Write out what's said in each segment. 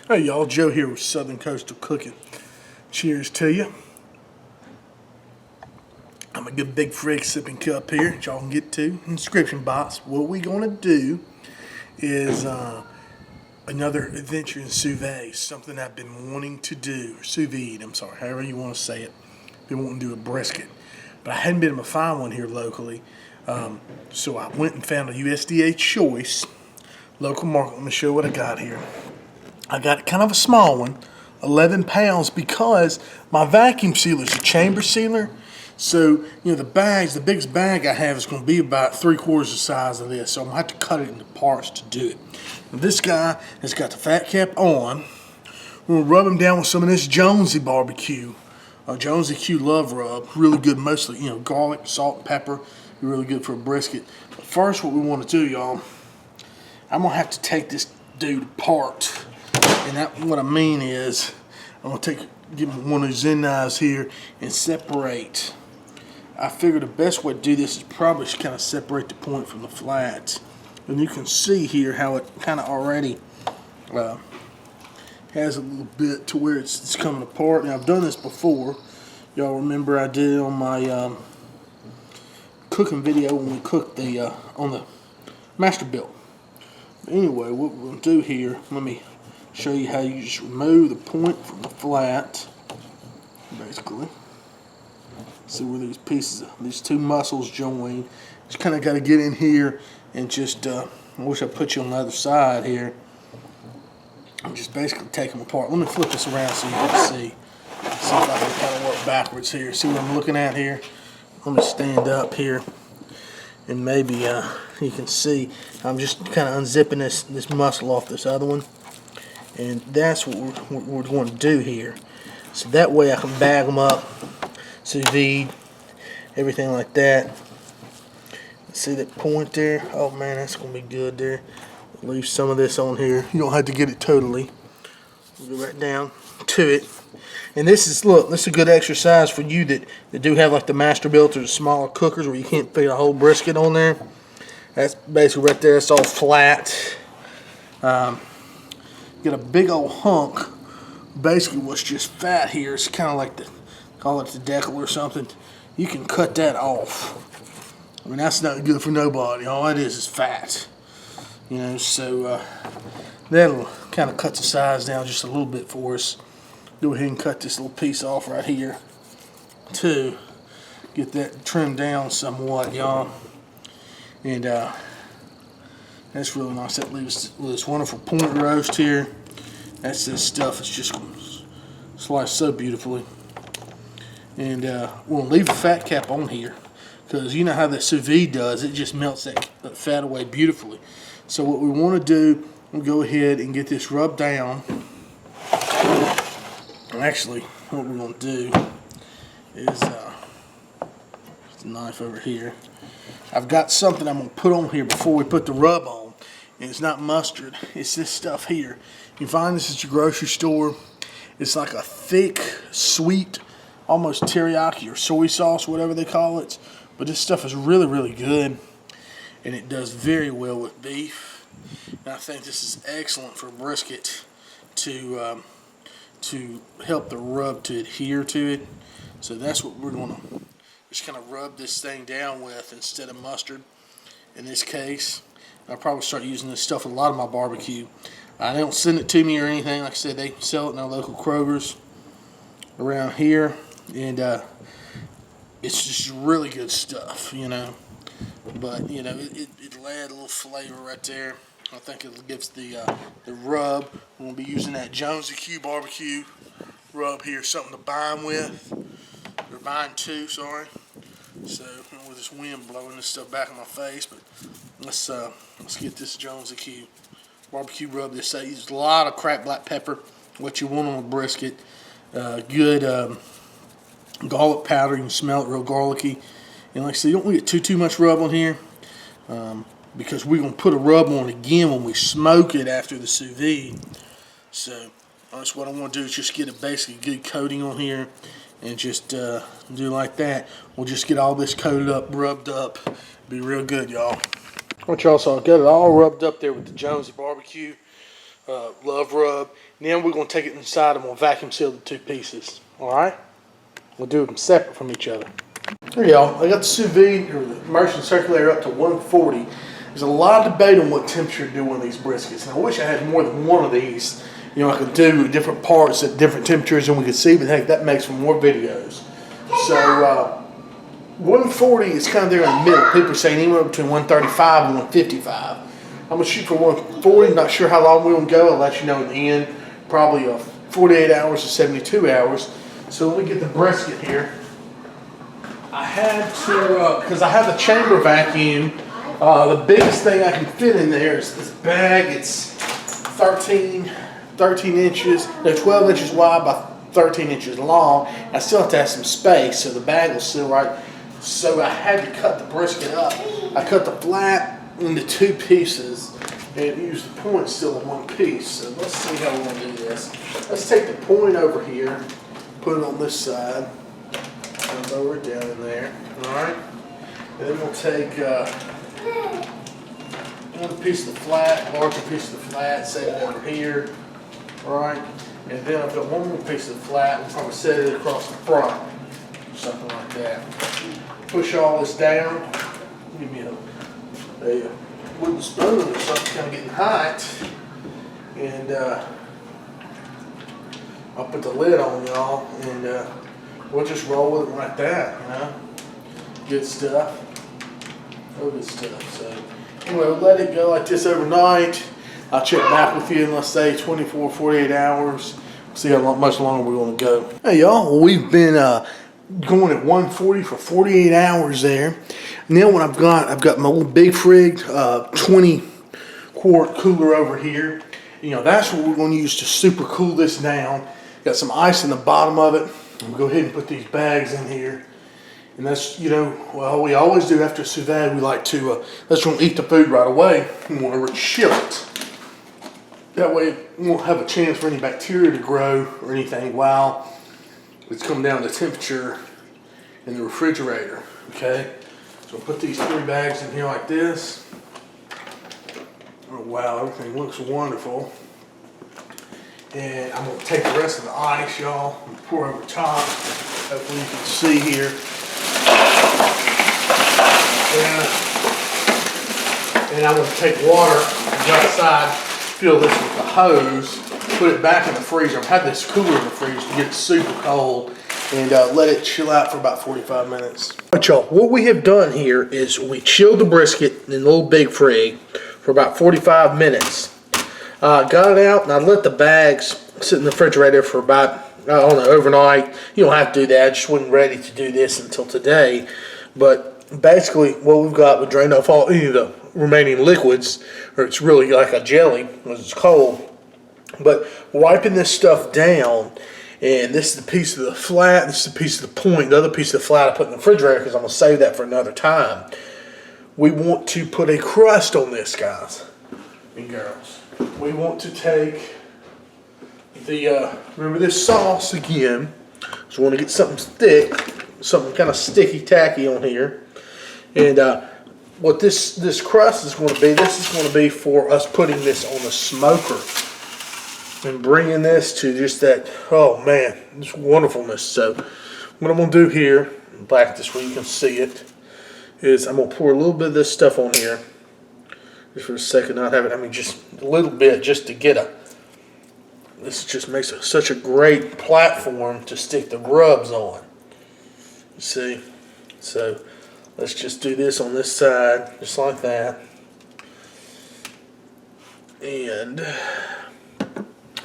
Hey y'all, Joe here with Southern Coastal Cooking. Cheers to you. I'm a good big frig sipping cup here that y'all can get to in the description box. What we gonna do is another adventure in sous vide, something I've been wanting to do, or sous vide, I'm sorry, however you want to say it. Been wanting to do a brisket, but I hadn't been able to find one here locally. So I went and found a USDA choice local market. Let me show you what I got here. I got kind of a small one, 11 pounds, because my vacuum sealer is a chamber sealer. So, you know, the biggest bag I have is going to be about 3/4 the size of this. So I'm going to have to cut it into parts to do it. Now, this guy has got the fat cap on. We're going to rub him down with some of this Jonesy barbecue. Jonesy Q Love Rub, really good, mostly, you know, garlic, salt, pepper, really good for a brisket. But first, what we want to do, y'all, I'm going to have to take this dude apart. And what I mean is, I'm going to give him one of these Zen knives here and separate. I figure the best way to do this is probably to kind of separate the point from the flat. And you can see here how it kind of already has a little bit to where it's coming apart. Now, I've done this before. Y'all remember I did it on my cooking video when we cooked on the Masterbuilt. Anyway, what we're going to do here, let me show you how you just remove the point from the flat, basically. See where these pieces, these two muscles join. Just kind of got to get in here and just, I wish I put you on the other side here. And just basically take them apart. Let me flip this around so you can see. See if I can kind of work backwards here. See what I'm looking at here? Let me stand up here. And maybe you can see I'm just kind of unzipping this muscle off this other one. And that's what we're going to do here. So that way I can bag them up, sous vide, everything like that. See that point there? Oh man, that's going to be good there. Leave some of this on here. You don't have to get it totally. We'll go right down to it. And this is, look, this is a good exercise for you that do have like the Masterbuilt or the smaller cookers where you can't fit a whole brisket on there. That's basically right there. It's all flat. Get a big old hunk. Basically what's just fat here. It's kind of like call it the decal or something. You can cut that off. I mean, that's not good for nobody. All it is fat. You know, so that'll kind of cut the size down just a little bit for us. Go ahead and cut this little piece off right here to get that trimmed down somewhat, y'all. And that's really nice. That leaves this wonderful point roast here. That's this stuff. It's just sliced so beautifully. And we'll leave the fat cap on here because you know how that sous vide does. It just melts that fat away beautifully. So what we want to do, we'll go ahead and get this rubbed down. Actually, what we're going to do is the knife over here. I've got something I'm going to put on here before we put the rub on. And it's not mustard. It's this stuff here. You find this at your grocery store. It's like a thick, sweet, almost teriyaki or soy sauce, whatever they call it. But this stuff is really, really good. And it does very well with beef. And I think this is excellent for brisket to help the rub to adhere to it. So that's what we're going to just kind of rub this thing down with instead of mustard in this case. I'll probably start using this stuff with a lot of my barbecue. They don't send it to me or anything. Like I said, they sell it in our local Kroger's around here. And it's just really good stuff, you know. But, you know, it'll add a little flavor right there. I think it gives the rub. We're going to be using that Jonesy Q barbecue rub here, something to bind with, or bind to, sorry. So, with this wind blowing this stuff back in my face, but let's get this Jonesy Q barbecue rub. This uses a lot of cracked black pepper, what you want on a brisket. Good garlic powder, you can smell it real garlicky. And like I said, you don't want to get too much rub on here. Because we're going to put a rub on again when we smoke it after the sous vide. So that's what I want to do is just get a basically good coating on here and just do like that. We'll just get all this coated up, rubbed up. Be real good, y'all. Alright, y'all, so I got it all rubbed up there with the Jonesy barbecue. love rub. And then we're going to take it inside and we'll vacuum seal the 2 pieces. Alright? We'll do them separate from each other. Here y'all, I got the sous vide or the immersion circulator up to 140. There's a lot of debate on what temperature to do one of these briskets. And I wish I had more than one of these. You know, I could do different parts at different temperatures and we could see, but heck, that makes for more videos. So, 140 is kind of there in the middle. People are saying anywhere between 135 and 155. I'm going to shoot for 140. Not sure how long we're going to go. I'll let you know in the end. Probably 48 hours to 72 hours. So let me get the brisket here. I had to, because I have the chamber vacuum, the biggest thing I can fit in there is this bag. It's 13 inches, no, 12 inches wide by 13 inches long. I still have to have some space, so the bag will sit right. So I had to cut the brisket up. I cut the flat into 2 pieces and use the point still in 1 piece. So let's see how we're going to do this. Let's take the point over here, put it on this side, and lower it down in there. Alright? And then we'll take one piece of the flat, larger piece of the flat, set it over here. Alright? And then I've got one more piece of the flat, we'll probably set it across the front. Something like that. Push all this down. Give me a wooden spoon or something kind of getting hot. And I'll put the lid on, y'all, and we'll just roll with it like that, you know. Good stuff. Oh, good stuff. So anyway, we'll let it go like this overnight. I'll check back with you in, let's say, 24, 48 hours. See how much longer we're going to go. Hey, y'all, we've been going at 140 for 48 hours there. Now what I've got my little big frig 20 quart cooler over here. You know, that's what we're going to use to super cool this down. Got some ice in the bottom of it. We'll go ahead and put these bags in here. And that's, you know, well, we always do after sous vide, we like to, let's don't eat the food right away. We want to chill it. That way we won't have a chance for any bacteria to grow or anything while it's come down to temperature in the refrigerator, okay? So we'll put these 3 bags in here like this. Oh wow, everything looks wonderful. And I'm gonna take the rest of the ice, y'all, and pour over top. Hopefully you can see here. And I'm gonna take water and go outside, fill this with the hose, put it back in the freezer. I've had this cooler in the freezer to get super cold and let it chill out for about 45 minutes. All right, y'all, what we have done here is we chilled the brisket in a little big frig for about 45 minutes. Got it out and I let the bags sit in the refrigerator for about, I don't know, overnight. You don't have to do that. I just wasn't ready to do this until today. But basically what we've got, we drained off all any of the remaining liquids, or it's really like a jelly because it's cold. But wiping this stuff down, and this is the piece of the flat, this is the piece of the point, the other piece of the flat I put in the refrigerator because I'm going to save that for another time. We want to put a crust on this, guys and girls. We want to take the, remember this sauce again, so we want to get something thick, something kind of sticky tacky on here. And what this crust is going to be, this is going to be for us putting this on the smoker and bringing this to just that, oh man, this wonderfulness. So what I'm going to do here, back this way you can see it, is I'm going to pour a little bit of this stuff on here just for a second. Not have it, I mean just a little bit just to get a, this just makes it such a great platform to stick the rubs on. You see? So let's just do this on this side, just like that. And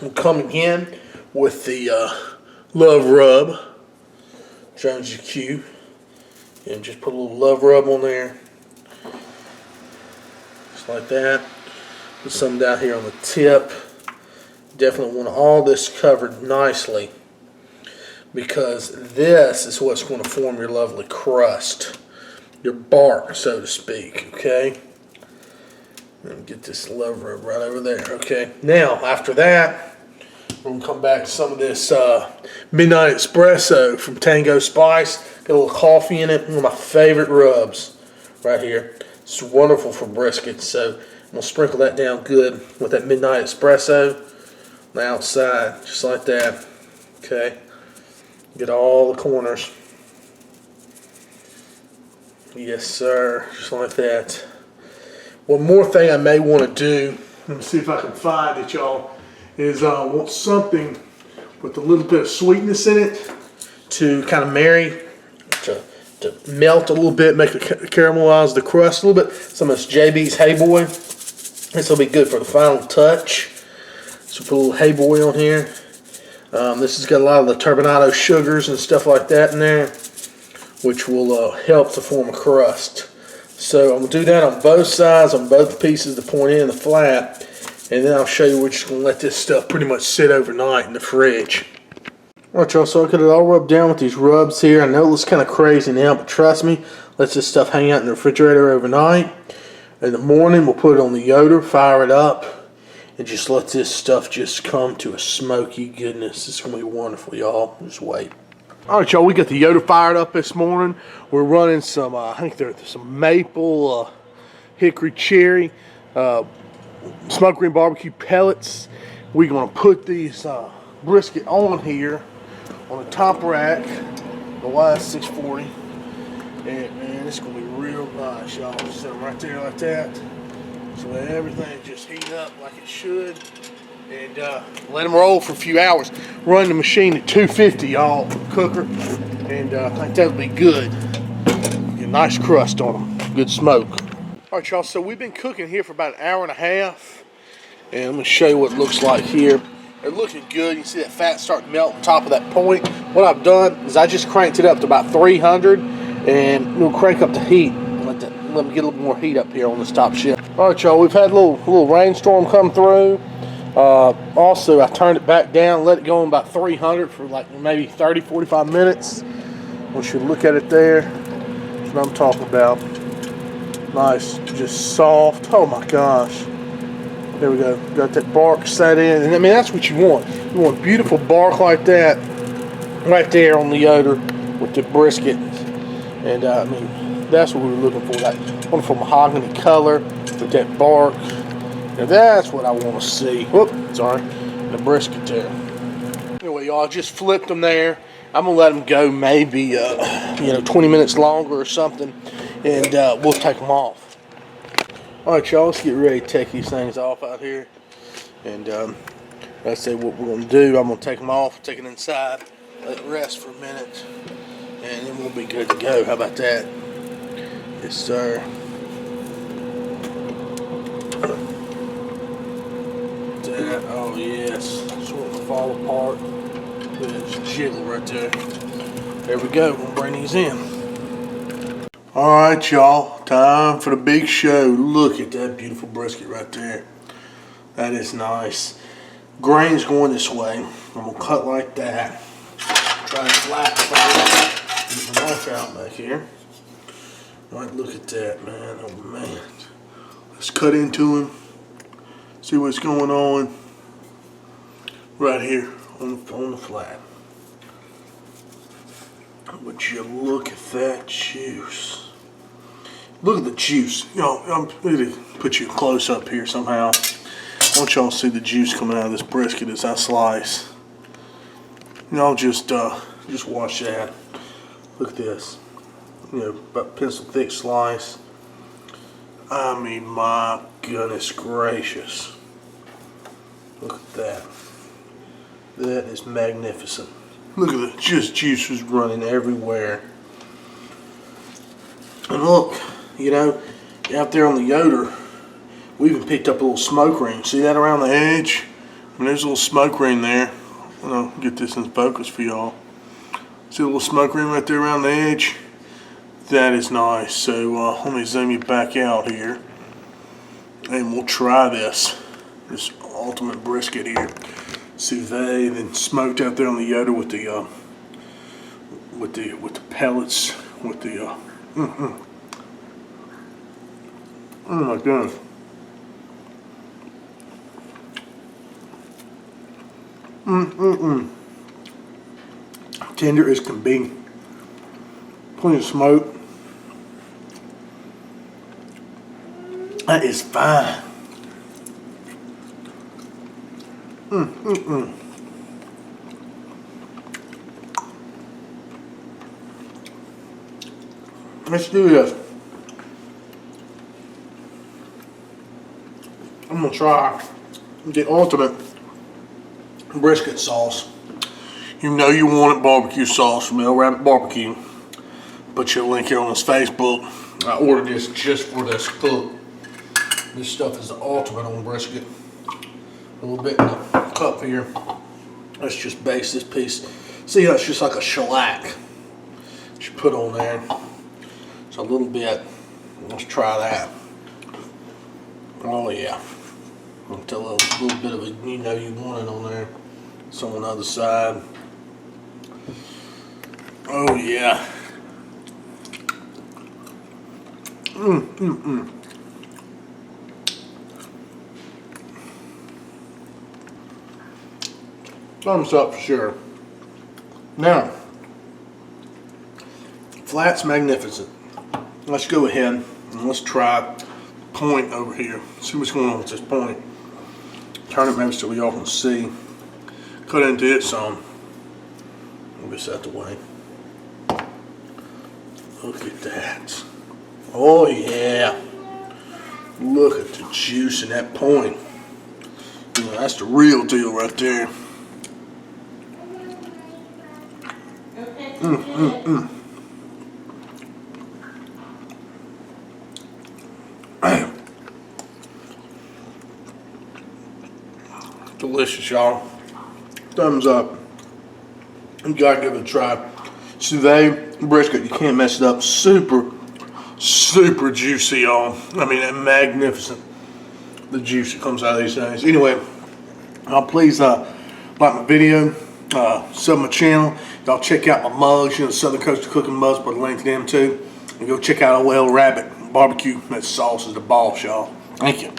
we'll come again with the Love Rub, Jones Q, and just put a little Love Rub on there, just like that. Put some down here on the tip. Definitely want all this covered nicely, because this is what's going to form your lovely crust, your bark, so to speak, okay? And get this Love Rub right over there, okay? Now, after that, we're going to come back to some of this Midnight Espresso from Tango Spice. Got a little coffee in it, one of my favorite rubs right here. It's wonderful for brisket, so gonna sprinkle that down good with that midnight espresso on the outside, just like that. Okay, get all the corners. Yes, sir, just like that. One more thing I may want to do, let me see if I can find it, y'all, is I want something with a little bit of sweetness in it to kind of marry, to melt a little bit, make it caramelize the crust a little bit. Some of this JB's Hey Boy. This will be good for the final touch. So put a little Hey Boy on here. This has got a lot of the turbinado sugars and stuff like that in there, which will help to form a crust. So I'm going to do that on both sides, on both pieces, the point in and the flat, and then I'll show you we're just going to let this stuff pretty much sit overnight in the fridge. Alright, y'all, so I got it all rubbed down with these rubs here. I know it looks kind of crazy now, but trust me, let this stuff hang out in the refrigerator overnight. In the morning, we'll put it on the Yoder, fire it up, and just let this stuff just come to a smoky goodness. It's going to be wonderful, y'all. Just wait. Alright, y'all, we got the Yoder fired up this morning. We're running some, I think there's some maple, hickory cherry, smoked green barbecue pellets. We're going to put these brisket on here on the top rack, the YS640. And man, it's going to be real nice, y'all. Just set them right there like that. So let everything just heat up like it should. And let them roll for a few hours. Run the machine at 250, y'all, cooker. And I think that'll be good. Get a nice crust on them. Good smoke. Alright, y'all, so we've been cooking here for about an hour and a half. And I'm going to show you what it looks like here. They're looking good. You see that fat start to melt on top of that point. What I've done is I just cranked it up to about 300. And we'll crank up the heat. Let them get a little more heat up here on this top shelf. Alright, y'all, we've had a little rainstorm come through. Also, I turned it back down, let it go on about 300 for like maybe 30-45 minutes. Once you look at it there, that's what I'm talking about. Nice, just soft. Oh my gosh. There we go. Got that bark set in. And I mean, that's what you want. You want beautiful bark like that right there on the Yoder with the brisket. And I mean, that's what we were looking for. That wonderful mahogany color with that bark. Now that's what I want to see. Whoop, sorry. The brisket there. Anyway, y'all, just flipped them there. I'm going to let them go maybe, 20 minutes longer or something. And we'll take them off. Alright, y'all, let's get ready to take these things off out here. And let's say what we're going to do. I'm going to take them off, take it inside, let it rest for a minute. And then we'll be good to go. How about that? Yes, sir. That, oh yes, sort of fall apart. There's jiggle right there. There we go. We'll bring these in. Alright, y'all. Time for the big show. Look at that beautiful brisket right there. That is nice. Grain's going this way. I'm going to cut like that. Try to flatten. Get my knife out back here. Alright, look at that, man. Oh, man. Let's cut into him. See what's going on right here on the flat. Would you look at that juice? Look at the juice. I'm going to put you close up here somehow. I want y'all to see the juice coming out of this brisket as I slice. Y'all just watch that. Look at this. About pencil thick slice. I mean, my goodness gracious. Look at that. That is magnificent. Look at the juice is running everywhere. And look, out there on the Yoder, we even picked up a little smoke ring. See that around the edge? I mean, there's a little smoke ring there. I'll get this in focus for y'all. See a little smoke ring right there around the edge? That is nice. So let me zoom you back out here, and we'll try this ultimate brisket here. Sous vide, then smoked out there on the Yoder with the pellets, with the oh my goodness. Tender as can be. Plenty of smoke. That is fine. Let's do this. I'm gonna try the ultimate brisket sauce. You know you wanted barbecue sauce from El Rabbit Barbecue. Put your link here on his Facebook. I ordered this just for this cook. This stuff is the ultimate on brisket. A little bit in the cup here. Let's just base this piece. See how it's just like a shellac that you put on there. So a little bit. Let's try that. Oh yeah. Until a little bit of it, you know you want it on there. It's on the other side. Oh yeah. Thumbs up for sure. Now, flat's magnificent. Let's go ahead and let's try point over here. See what's going on with this point. Turn it maybe so y'all can see. Cut into it some. Move this out the way. Look at that. Oh yeah. Look at the juice in that point. You know, that's the real deal right there. Delicious, y'all. Thumbs up. You gotta give it a try. Sous brisket, you can't mess it up. Super, super juicy, y'all. I mean, magnificent. The juice that comes out of these things. Anyway, please like my video, sub my channel. Y'all check out my mugs, you know, Southern Coast Cooking mugs, put a link to them too. And go check out El Rabbit Barbecue. That sauce is the boss, y'all. Thank you.